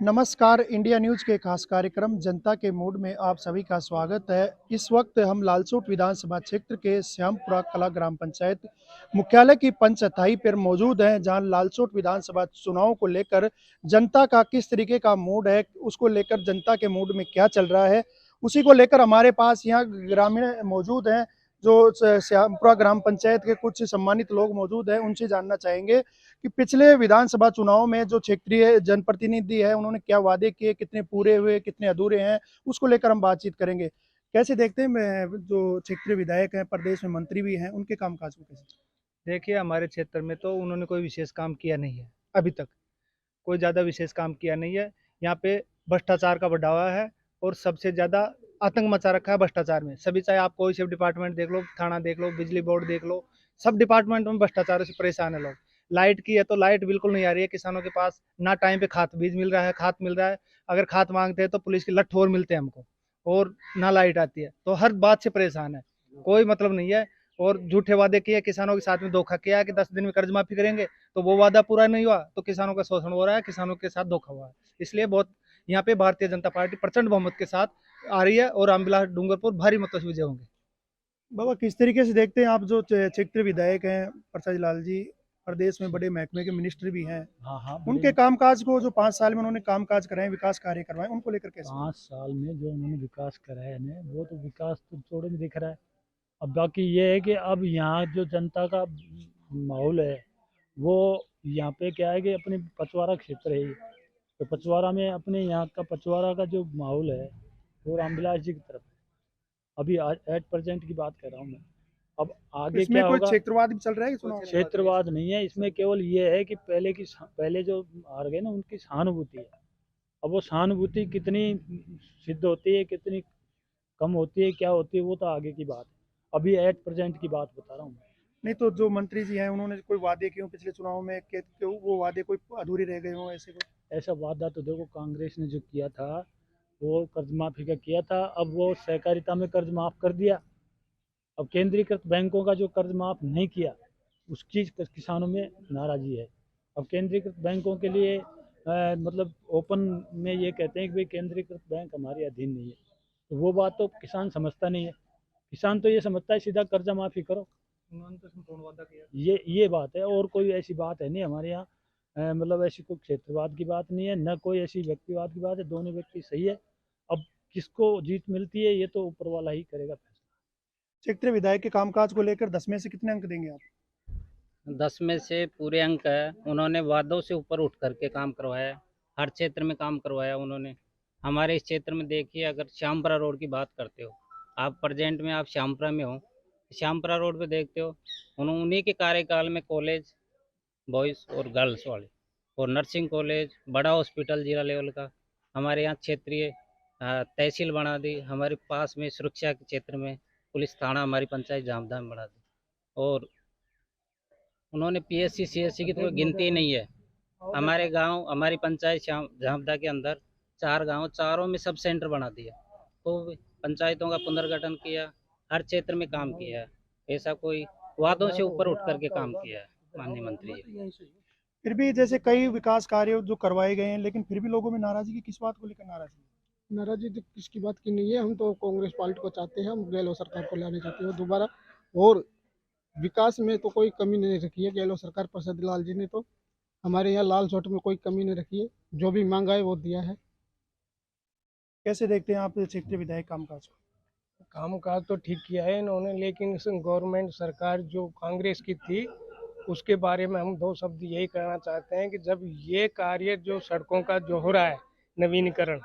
नमस्कार, India news के खास कार्यक्रम जनता के मूड में आप सभी का स्वागत है। इस वक्त हम लालसोट विधानसभा क्षेत्र के श्यामपुरा कला ग्राम पंचायत मुख्यालय की पंचताई पर मौजूद हैं, जहां लालसोट विधानसभा चुनाव को लेकर जनता का किस तरीके का मूड है, उसको लेकर जनता के मूड में क्या चल रहा है, उसी को लेकर हमारे पास यहाँ ग्रामीण मौजूद हैं। जो श्यामपुरा ग्राम पंचायत के कुछ सम्मानित लोग मौजूद हैं, उनसे जानना चाहेंगे कि पिछले विधानसभा चुनाव में जो क्षेत्रीय जनप्रतिनिधि है, उन्होंने क्या वादे किए, कितने पूरे हुए, कितने अधूरे हैं, उसको लेकर हम बातचीत करेंगे। कैसे देखते हैं मैं जो क्षेत्रीय विधायक हैं, प्रदेश में मंत्री भी हैं, उनके कामकाज को कैसे? देखिए, हमारे क्षेत्र में तो उन्होंने कोई विशेष काम किया नहीं है। अभी तक कोई ज़्यादा विशेष काम किया नहीं है। यहाँ पे भ्रष्टाचार का बढ़ावा है और सबसे ज़्यादा आतंक मचा रखा है भ्रष्टाचार में। सभी, चाहे आप कोई से डिपार्टमेंट देख लो, थाना देख लो, बिजली बोर्ड देख लो, सब डिपार्टमेंट में भ्रष्टाचार से परेशान है लोग। लाइट की है तो लाइट बिल्कुल नहीं आ रही है किसानों के पास, ना टाइम पे खाद बीज मिल रहा है, खाद मिल रहा है। अगर खाद मांगते हैं तो पुलिस के लठ और मिलते हैं हमको, और ना लाइट आती है। तो हर बात से परेशान है, कोई मतलब नहीं है। और झूठे वादे किए, किसानों के साथ में धोखा किया है कि 10 दिन में कर्ज माफी करेंगे, तो वो वादा पूरा नहीं हुआ, तो किसानों का शोषण हो रहा है, किसानों के साथ धोखा हुआ है। इसलिए बहुत यहाँ पे भारतीय जनता पार्टी प्रचंड बहुमत के साथ आ रही है और रामविलास डूंगरपुर भारी मतों से विजय होंगे। बाबा, किस तरीके से देखते हैं आप जो क्षेत्रीय विधायक हैं प्रसाद लाल जी, प्रदेश में बड़े महकमे के मिनिस्टर भी हैं, हाँ हाँ, उनके बड़े कामकाज को जो 5 साल में उन्होंने कामकाज कराए, विकास कार्य करवाए, उनको लेकर कैसे? 5 साल में जो उन्होंने विकास कराया है ना, वो तो विकास तो जोड़े में दिख रहा है। अब बाकी ये है कि अब यहाँ जो जनता का माहौल है, वो यहाँ पे क्या है कि अपने पचवाड़ा क्षेत्र है ये। तो पचवाड़ा में अपने यहाँ का पचवाड़ा का जो माहौल है, वो रामविलास जी की तरफ है। अभी आज एट प्रेजेंट की बात कर रहा हूँ मैं। अब तो आगे इसमें क्या कोई होगा? क्षेत्रवाद भी चल रहा है चुनाव में? क्षेत्रवाद नहीं है इसमें, केवल ये है कि पहले जो हार गए ना, उनकी सहानुभूति है। अब वो सहानुभूति कितनी सिद्ध होती है, कितनी कम होती है, क्या होती है, वो तो आगे की बात है। अभी एट प्रेजेंट की बात बता रहा हूँ मैं। नहीं तो जो मंत्री जी हैं, उन्होंने कोई वादे किए हों पिछले चुनाव में कि वो वादे कोई अधूरे रह गए हों, ऐसे कोई? ऐसा वादा तो देखो, कांग्रेस ने जो किया था वो कर्ज माफी का किया था। अब वो सहकारिता में कर्ज माफ कर दिया। अब केंद्रीकृत बैंकों का जो कर्ज माफ नहीं किया, उसकी किसानों में नाराजगी है। अब केंद्रीकृत बैंकों के लिए मतलब ओपन में ये कहते हैं कि भाई केंद्रीकृत बैंक हमारे अधीन नहीं है। तो वो बात तो किसान समझता नहीं है। किसान तो ये समझता है सीधा कर्जा माफी करो। उन्होंने तो इसमें पूर्ण वादा किया। ये बात है, और कोई ऐसी बात है नहीं हमारे यहाँ। मतलब ऐसी कोई क्षेत्रवाद की बात नहीं है, न कोई ऐसी व्यक्तिवाद की बात है। दोनों व्यक्ति सही है। अब किसको जीत मिलती है, ये तो ऊपर वाला ही करेगा फैसला। क्षेत्रीय विधायक के कामकाज को लेकर 10 में से कितने अंक देंगे आप? 10 में से पूरे अंक है। उन्होंने वादों से ऊपर उठ करके काम करवाया, हर क्षेत्र में काम करवाया उन्होंने। हमारे इस क्षेत्र में देखिए, अगर श्यामपुरा रोड की बात करते हो, आप प्रेजेंट में आप श्यामपुरा में हो, श्यामपुरा रोड पे देखते हो, उन्हीं के कार्यकाल में कॉलेज, बॉयज़ और गर्ल्स वाले, और नर्सिंग कॉलेज, बड़ा हॉस्पिटल जिला लेवल का, हमारे यहाँ क्षेत्रीय तहसील बना दी, हमारे पास में सुरक्षा के क्षेत्र में पुलिस थाना हमारी पंचायत जामदा में बना दी। और उन्होंने पीएससी सीएससी की तो कोई गिनती ही नहीं है। हमारे गांव, हमारी पंचायत झामदा के अंदर 4 गांव, चारों में सब सेंटर बना दिया। तो पंचायतों का पुनर्गठन किया, हर क्षेत्र में काम किया है। ऐसा कोई वादों से ऊपर उठ करके काम किया है माननीय मंत्री जी। फिर भी जैसे कई विकास कार्य जो करवाए गए हैं, लेकिन फिर भी लोगों में नाराजगी किस बात को लेकर नाराजगी? नाराजी तो किसकी बात की नहीं है। हम तो कांग्रेस पार्टी को चाहते हैं, हम गहलोत सरकार को लाने चाहते हैं दोबारा। और विकास में तो कोई कमी नहीं रखी है गहलोत सरकार, प्रसाद लाल जी ने तो हमारे यहाँ लाल सोट में कोई कमी नहीं रखी है। जो भी मांगा है वो दिया है। कैसे देखते हैं आप क्षेत्रीय विधायक कामकाज को? काम काज तो ठीक किया है इन्होंने, लेकिन इस गवर्नमेंट सरकार जो कांग्रेस की थी, उसके बारे में हम 2 शब्द यही कहना चाहते हैं कि जब ये कार्य जो सड़कों का जो हो रहा है, नवीनीकरण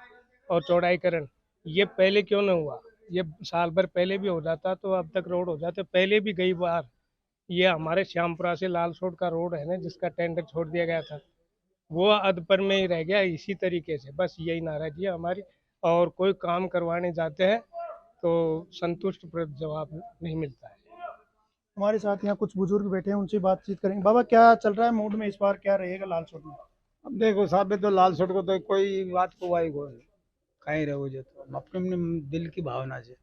और चौड़ाईकरण, ये पहले क्यों नहीं हुआ? ये साल भर पहले भी हो जाता तो अब तक रोड हो जाते। पहले भी कई बार ये हमारे श्यामपुरा से लालसोट का रोड है ना, जिसका टेंडर छोड़ दिया गया था, वो अधपर में ही रह गया। इसी तरीके से बस यही नाराजगी है हमारी। और कोई काम करवाने जाते हैं तो संतुष्ट जवाब नहीं मिलता है। हमारे साथ यहाँ कुछ बुजुर्ग बैठे हैं, उनसे बातचीत करेंगे। बाबा, क्या चल रहा है मूड में, इस बार क्या रहेगा लालसोट में? अब देखो साहब, तो लाल सोट को तो कोई बात को वाई को कहीं रहो जो, तो अपने अपने दिल की भावना से।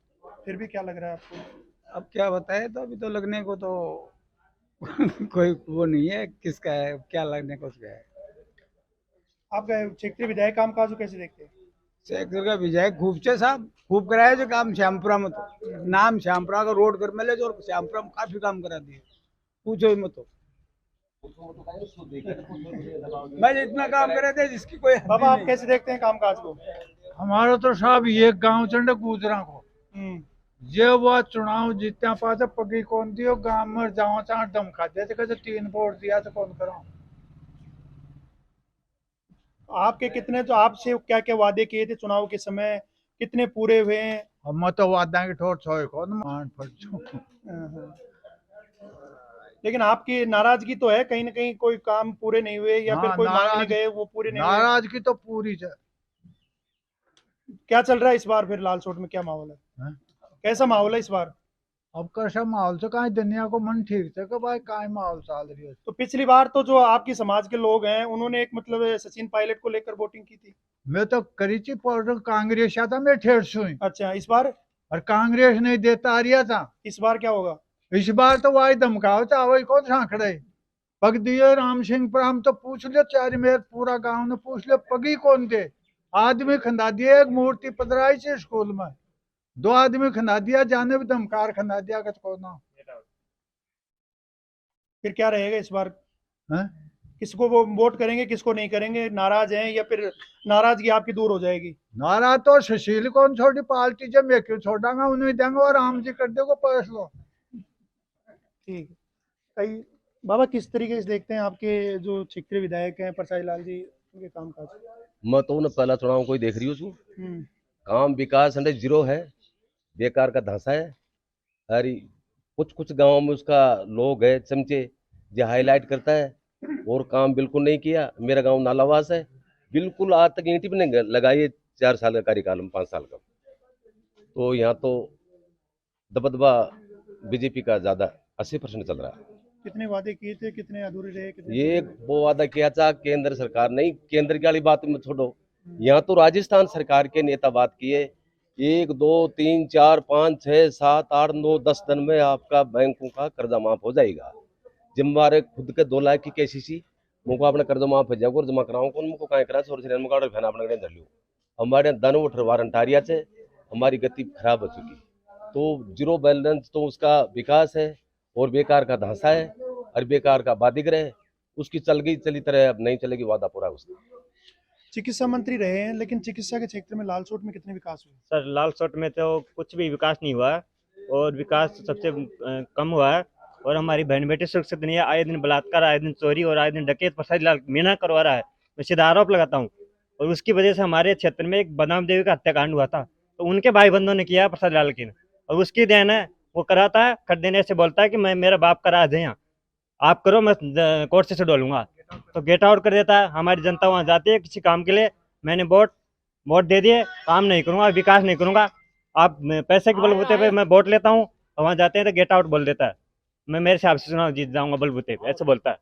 फिर भी क्या लग रहा है आपको? अब क्या बताए, तो अभी तो लगने को तो कोई वो नहीं है किसका है, क्या लगने को उसका है। आप क्षेत्रीय विधायक कामकाज को कैसे देखते हैं? क्षेत्र का विधायक खूब छे साहब, खूब कराया जो काम श्यामपुरा में। तो नाम श्यामपुरा का रोड कर मिले जो, और श्यामपुरा में काफी काम करा दिए, पूछो ही मत। तो भाई इतना काम करे थे जिसकी कोई हद बाबा ही आप नहीं। कैसे देखते हैं कामकाज को? हमारा तो साहब ये गांव चंड गुजरा को हम्म, ये वो चुनाव जीत्या पास पगी कौन दियो गांव में जाओ चार दम खा दे कहते 3 वोट दिया तो कौन करो। आपके कितने तो आपसे क्या क्या वादे किए थे चुनाव के समय, कितने पूरे हुए हैं? हम तो वादा की ठोर छोए कौन मान फटो। लेकिन आपकी नाराजगी तो है कहीं ना कहीं, कोई काम पूरे नहीं हुए या फिर हाँ, कोई मांगने नाराज- गए वो पूरे नहीं हुए। नाराज की तो पूरी है। क्या चल रहा है इस बार फिर लालसोट में, क्या माहौल है? हाँ? कैसा माहौल है इस बार? अब कैसा माहौल से कहीं दुनिया को मन ठीक थे कि भाई कहीं माहौल चल रही है। तो पिछली बार तो जो आपकी समाज के लोग हैं उन्होंने एक मतलब सचिन पायलट को लेकर वोटिंग की थी। मैं तो करी थी पॉलिटिक्स कांग्रेस था मैं ठेर सुई अच्छा, इस बार? और कांग्रेस नहीं देता आ रहा था। इस बार क्या होगा? इस बार तो वही धमकाओ था वही को झांकड़े पग दिए राम सिंह पर। हम तो पूछ लियो चार मेर पूरा गांव ने पूछ लियो पगी कौन दे। आदमी खंदा दिए, एक मूर्ति पधराई से स्कूल में 2 आदमी खंदा दिया, जाने भी धमकार खंदा दिया कच को ना। फिर क्या रहेगा इस बार? हैं? किसको वो वोट करेंगे, किसको नहीं करेंगे? नाराज हैं या फिर नाराजगी आपकी दूर हो जाएगी? नारा तो सुशील कौन छोटी पार्टी जब मैं क्यों छोड़ांगा, उन्हें देंगे और राम जी कर देगो फैसलो। ठीक है। कई बाबा किस तरीके से देखते हैं आपके जो क्षेत्रीय विधायक हैं परसाई लाल जी, उनके कामकाज? मैं तो उन्हें पहला चुनाव कोई देख रही हूँ, हम्म, काम विकास अंडे जीरो है, बेकार का धांसा है। अरे कुछ कुछ गांवों में उसका लोग है चमचे जो हाईलाइट करता है और काम बिल्कुल नहीं किया। मेरा गांव नालावास है, बिल्कुल आज तक ईंट भी नहीं लगाई 4 साल का कार्यकाल में, 5 साल का। तो यहाँ तो दबदबा बीजेपी का ज्यादा 80% चल रहा है। कितने वादे किए थे, कितने अधूरे रहे, कितने ये पूरे हुए? वो वादा किया था केंद्र सरकार, नहीं केंद्र की वाली बात में छोड़ो, यहाँ तो राजस्थान सरकार के नेता बात किए 1 2 3 4 5 6 7 8 9 10 दिन में आपका बैंकों का कर्जा माफ हो जाएगा। जिम्मेवार खुद के 2 लाख की केसीसी मुझको अपना कर्जा माफ हो जाएगा और जमा कराऊँ कौन मुझको कहीं करा सोच रहे मुकाबले फैना अपने धर लियो। हमारे दन उठ वारंट आरिया से हमारी गति खराब हो चुकी, तो जीरो बैलेंस तो उसका विकास है और बेकार का धांसा है और बेकार का बादिग्रह उसकी चल गई चली तरह अब नहीं चलेगी, वादा पूरा उसका। चिकित्सा मंत्री रहे हैं, लेकिन चिकित्सा के क्षेत्र में लालसोट में कितने विकास हुए? सर लालसोट में तो कुछ भी विकास नहीं हुआ है और विकास सबसे कम हुआ है। और हमारी बहन बेटी सुरक्षित नहीं है, आए दिन बलात्कार, आए दिन चोरी और आए दिन डकैत प्रसाद लाल मीना करवा रहा है। मैं सीधा आरोप लगाता हूँ और उसकी वजह से हमारे क्षेत्र में एक बदाम देवी का हत्याकांड हुआ था, तो उनके भाई बंधुओं ने किया प्रसाद लाल की, और उसकी देन है वो कराता है खट देने से बोलता है कि मैं मेरा बाप का राज है, यहाँ आप करो मैं कोर्ट से डोलूंगा, तो गेट आउट कर देता है। हमारी जनता वहाँ जाती है किसी काम के लिए, मैंने वोट दे दिए, काम नहीं करूंगा, विकास नहीं करूंगा, आप पैसे के बलबूते पे मैं वोट लेता हूँ, और वहाँ जाते हैं तो गेट आउट बोल देता है, मैं मेरे हिसाब से चुनाव जीत जाऊंगा बलबूते पे, ऐसे बोलता है।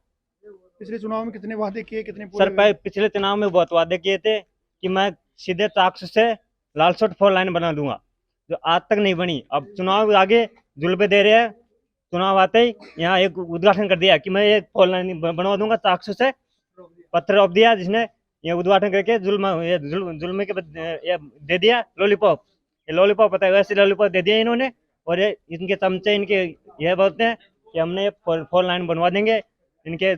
पिछले चुनाव में कितने वादे किए, कितने पूरे सर हुए? पिछले चुनाव में बहुत वादे किए थे कि मैं सीधे चाकसू से लालसोट 4 लाइन बना दूंगा, जो आज तक नहीं बनी। अब चुनाव आगे जुल्बे दे रहे हैं, चुनाव आते ही यहाँ एक उद्घाटन कर दिया कि मैं एक 4 लाइन बनवा दूंगा चाकसू से, पत्थर रॉप दिया जिसने ये उद्घाटन करके जुल्म के ये दे दिया लॉलीपॉप, ये लॉलीपॉप पता है वैसे लॉलीपॉप दे दिया इन्होंने। और ये इनके चमचे इनके ये बोलते हैं कि हमने 4 लाइन बनवा देंगे, इनके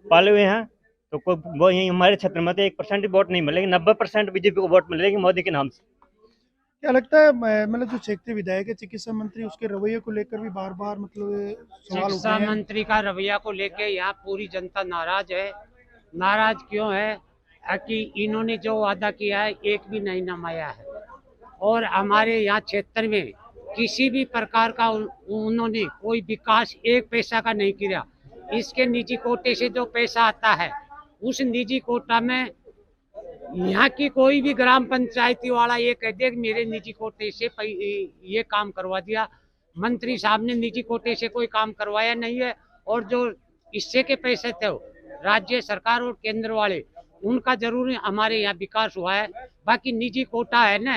पाले हुए हैं। तो कोई वो यही हमारे क्षेत्र में तो 1% भी वोट नहीं मिलेगी, 90% बीजेपी को वोट मिलेगी मोदी के नाम से। क्या लगता है मतलब जो क्षेत्रीय विधायक है चिकित्सा मंत्री, उसके रवैये को लेकर भी बार बार मतलब सवाल उठ शिक्षा रहे हैं? मंत्री का रवैया को लेके यहाँ पूरी जनता नाराज है। नाराज क्यों है? कि इन्होंने जो वादा किया है एक भी नहीं निभाया है, और हमारे यहाँ क्षेत्र में किसी भी प्रकार का उन्होंने कोई विकास एक पैसा का नहीं किया। इसके निजी कोटे से जो पैसा आता है उस निजी कोटा में यहाँ की कोई भी ग्राम पंचायती वाला ये कह दे कि मेरे निजी कोटे से ये काम करवा दिया। मंत्री साहब ने निजी कोटे से कोई काम करवाया नहीं है, और जो इससे के पैसे थे राज्य सरकार और केंद्र वाले उनका जरूर हमारे यहाँ विकास हुआ है। बाकी निजी कोटा है ना,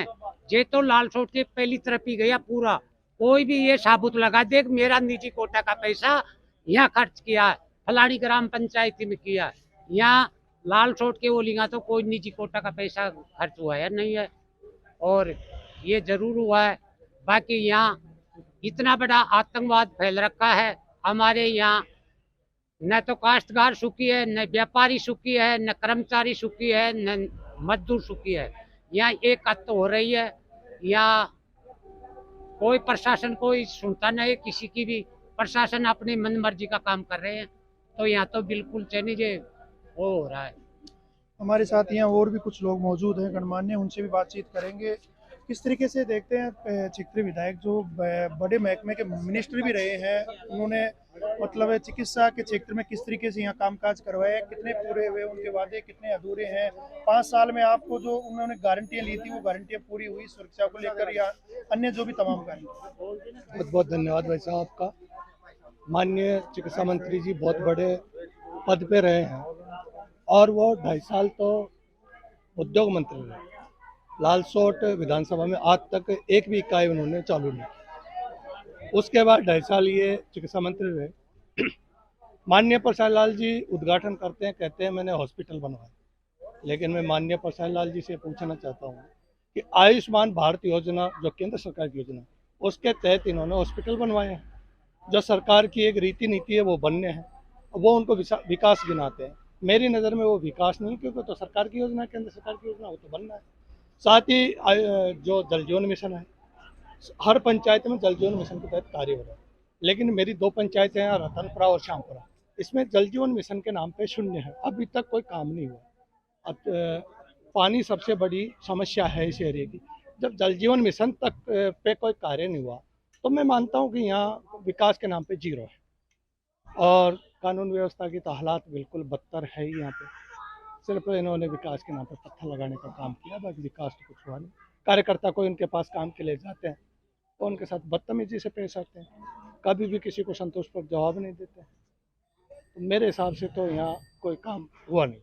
ये तो लालसोट के पहली तरफ ही गया पूरा। कोई भी ये साबुत लगा दे कि मेरा निजी कोटा का पैसा यहाँ खर्च किया है, फलानी ग्राम पंचायती में किया है। यहाँ लाल सोट के वो लिया तो कोई निजी कोटा का पैसा खर्च हुआ है नहीं है, और ये जरूर हुआ है। बाकी यहाँ इतना बड़ा आतंकवाद फैल रखा है हमारे यहाँ, न तो काश्तकार सुखी है, न व्यापारी सुखी है, न कर्मचारी सुखी है, न मजदूर सुखी है। यहाँ एक हत्या हो रही है, यहाँ कोई प्रशासन कोई सुनता नहीं किसी की भी, प्रशासन अपनी मन मर्जी का काम कर रहे हैं। तो यहाँ तो बिल्कुल चैनीजे वो हो रहा है। हमारे साथ यहाँ और भी कुछ लोग मौजूद हैं गणमान्य, उनसे भी बातचीत करेंगे। किस तरीके से देखते हैं चिक्री विधायक जो बड़े महकमे के मिनिस्टर भी रहे हैं, उन्होंने मतलब चिकित्सा के क्षेत्र में किस तरीके से यहाँ कामकाज करवाए, कितने पूरे हुए, उनके वादे कितने अधूरे हैं? 5 साल में आपको जो उन्होंने गारंटियाँ ली थी वो गारंटियाँ पूरी हुई सुरक्षा को लेकर या अन्य जो भी तमाम कार्य? बहुत बहुत धन्यवाद भाई साहब आपका। माननीय चिकित्सा मंत्री जी बहुत बड़े पद पे रहे हैं और वो 2.5 साल तो उद्योग मंत्री रहे। लालसोट विधानसभा में आज तक एक भी इकाई उन्होंने चालू नहीं की। उसके बाद 2.5 साल ये चिकित्सा मंत्री रहे। माननीय प्रसाद लाल जी उद्घाटन करते हैं, कहते हैं मैंने हॉस्पिटल बनवाया, लेकिन मैं माननीय प्रसाद लाल जी से पूछना चाहता हूँ कि आयुष्मान भारत योजना जो केंद्र सरकार की योजना, उसके तहत इन्होंने हॉस्पिटल बनवाए हैं। जो सरकार की एक रीति नीति है वो बनने हैं, वो उनको विकास गिनाते हैं। मेरी नज़र में वो विकास नहीं, क्योंकि तो सरकार की योजना, केंद्र सरकार की योजना, वो तो बनना है। साथ ही जो जल जीवन मिशन है, हर पंचायत में जल जीवन मिशन के तहत कार्य हो रहा है, लेकिन मेरी 2 पंचायतें हैं, रतनपुरा और श्यामपुरा, इसमें जल जीवन मिशन के नाम पे शून्य है, अभी तक कोई काम नहीं हुआ। अब पानी सबसे बड़ी समस्या है इस एरिया की। जब जल जीवन मिशन तक पे कोई कार्य नहीं हुआ तो मैं मानता हूँ कि यहाँ विकास के नाम पे जीरो है। और कानून व्यवस्था की तो हालात बिल्कुल बदतर है ही यहाँ पे। सिर्फ इन्होंने विकास के नाम पे पत्थर लगाने का काम किया, बाकी विकास तो कुछ हुआ नहीं। कार्यकर्ता को इनके पास काम के लिए जाते हैं तो उनके साथ बदतमीजी से पेश आते हैं, कभी भी किसी को संतोषपूर्वक जवाब नहीं देते। तो मेरे हिसाब से तो यहाँ कोई काम हुआ नहीं।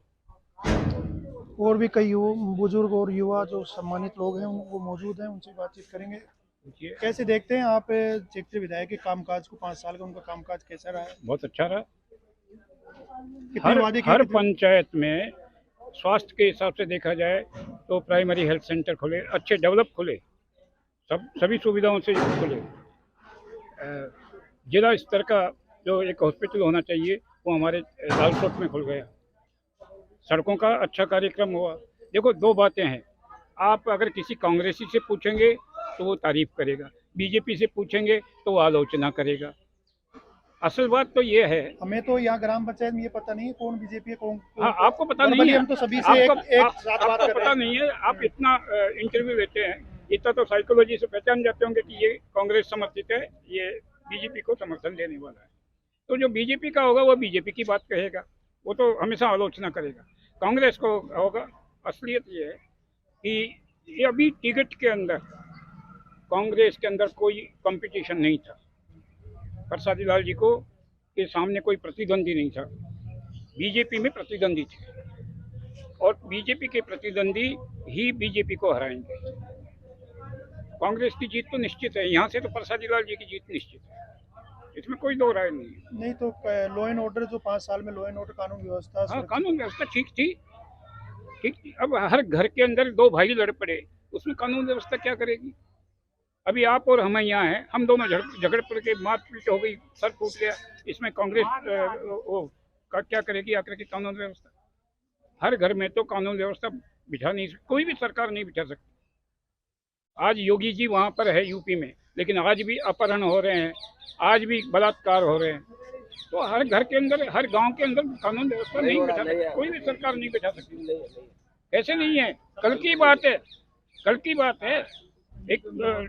और भी कई बुजुर्ग और युवा जो सम्मानित लोग हैं वो मौजूद हैं, उनसे बातचीत करेंगे। कैसे देखते हैं आप चिक्री विधायक के कामकाज को? 5 साल का उनका कामकाज कैसा रहा है? बहुत अच्छा रहा। कितने वादे किए हर थे? पंचायत में स्वास्थ्य के हिसाब से देखा जाए तो प्राइमरी हेल्थ सेंटर खुले, अच्छे डेवलप खुले, सभी सुविधाओं से खुले। जिला स्तर का जो एक हॉस्पिटल होना चाहिए वो हमारे लालसोट में खुल गया। सड़कों का अच्छा कार्यक्रम हुआ। देखो 2 बातें हैं, आप अगर किसी कांग्रेसी से पूछेंगे तो वो तारीफ करेगा, बीजेपी से पूछेंगे तो वो आलोचना करेगा। असल बात तो ये है, हमें तो यहाँ ग्राम पंचायत में ये पता नहीं है कौन बीजेपी है कौन। हाँ, आपको पता नहीं नॉर्मली है, हम तो सभी से एक साथ बात कर रहे पता हैं। नहीं है। आप इतना इंटरव्यू लेते हैं, इतना तो साइकोलॉजी से पहचान जाते होंगे कि ये कांग्रेस समर्थित है, ये बीजेपी को समर्थन देने वाला है। तो जो बीजेपी का होगा वो बीजेपी की बात कहेगा, वो तो हमेशा आलोचना करेगा। कांग्रेस को होगा, असलियत ये है कि ये अभी टिकट के अंदर कांग्रेस के अंदर कोई कंपटीशन नहीं था। प्रसाद लाल जी को के सामने कोई प्रतिद्वंदी नहीं था, बीजेपी में प्रतिद्वंदी थे और बीजेपी के प्रतिद्वंदी ही बीजेपी को हराएंगे। कांग्रेस की जीत तो निश्चित है, यहाँ से तो प्रसाद लाल जी की जीत निश्चित है, इसमें कोई 2 राय नहीं है। नहीं तो लॉ एंड ऑर्डर जो 5 साल में लॉ एंड ऑर्डर कानून व्यवस्था हाँ, कानून व्यवस्था ठीक थी। अब हर घर के अंदर 2 भाई लड़ पड़े, उसमें कानून व्यवस्था क्या करेगी? अभी आप और हम यहाँ हैं, हम दोनों झगड़ पड़ के मारपीट हो गई, सर फूट गया, इसमें कांग्रेस क्या करेगी आकर के कानून व्यवस्था? हर घर में तो कानून व्यवस्था बिठा नहीं, कोई भी सरकार नहीं बिठा सकती। आज योगी जी वहाँ पर है यूपी में, लेकिन आज भी अपहरण हो रहे हैं, आज भी बलात्कार हो रहे हैं। तो हर घर के अंदर, हर गांव के अंदर कानून व्यवस्था नहीं बिठा सकती, कोई भी सरकार नहीं बिठा सकती। ऐसे नहीं है, कल की बात है, कल की बात है, एक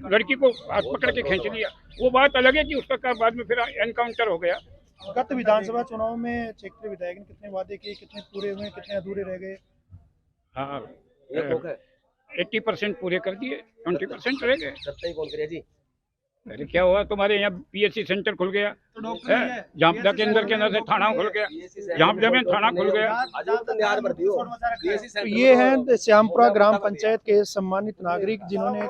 लड़की को हाथ पकड़ के खींच लिया, वो बात अलग है कि उसका बाद में फिर एनकाउंटर हो गया। गत विधानसभा चुनाव में चिक्री विधायक ने कितने वादे किए, कितने पूरे हुए, कितने अधूरे रह गए? हाँ, 80% पूरे कर दिए, 20% रह गए। सत्ताई कौन करे जी? अरे क्या हुआ, तुम्हारे यहाँ PSC सेंटर खुल गया, जामदा के अंदर से थाना खुल गया, जामदा में थाना खुल गया। तो ये हैं श्यामपुरा ग्राम पंचायत के सम्मानित नागरिक जिन्होंने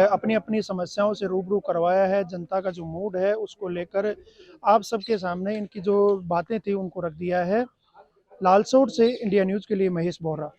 अपनी अपनी समस्याओं से रूबरू करवाया है। जनता का जो मूड है उसको लेकर आप सबके सामने इनकी जो बातें थी उनको रख दिया है। लालसोट से इंडिया न्यूज के लिए महेश बोरा।